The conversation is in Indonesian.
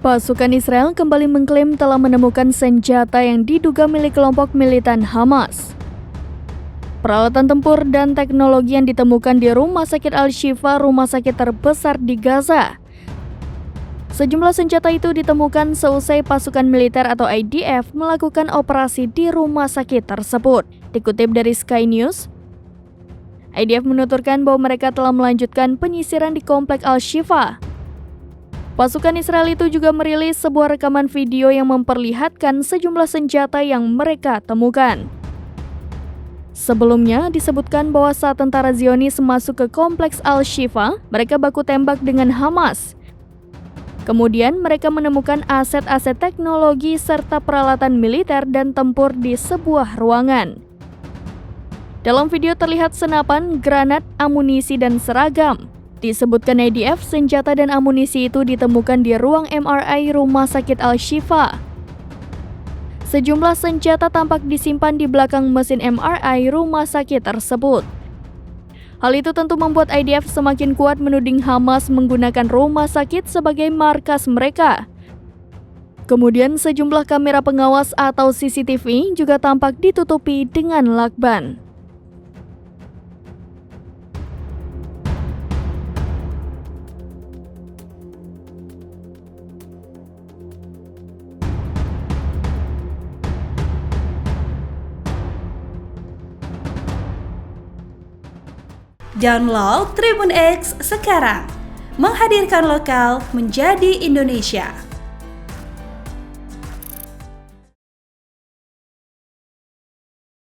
Pasukan Israel kembali mengklaim telah menemukan senjata yang diduga milik kelompok militan Hamas. Peralatan tempur dan teknologi yang ditemukan di Rumah Sakit Al-Shifa, rumah sakit terbesar di Gaza. Sejumlah senjata itu ditemukan seusai pasukan militer atau IDF melakukan operasi di rumah sakit tersebut. Dikutip dari Sky News, IDF menuturkan bahwa mereka telah melanjutkan penyisiran di komplek Al-Shifa. Pasukan Israel itu juga merilis sebuah rekaman video yang memperlihatkan sejumlah senjata yang mereka temukan. Sebelumnya disebutkan bahwa saat tentara Zionis masuk ke kompleks Al-Shifa, mereka baku tembak dengan Hamas. Kemudian mereka menemukan aset-aset teknologi serta peralatan militer dan tempur di sebuah ruangan. Dalam video terlihat senapan, granat, amunisi, dan seragam. Disebutkan IDF, senjata dan amunisi itu ditemukan di ruang MRI Rumah Sakit Al-Shifa. Sejumlah senjata tampak disimpan di belakang mesin MRI rumah sakit tersebut. Hal itu tentu membuat IDF semakin kuat menuding Hamas menggunakan rumah sakit sebagai markas mereka. Kemudian sejumlah kamera pengawas atau CCTV juga tampak ditutupi dengan lakban. Download Tribun X sekarang, menghadirkan lokal menjadi Indonesia.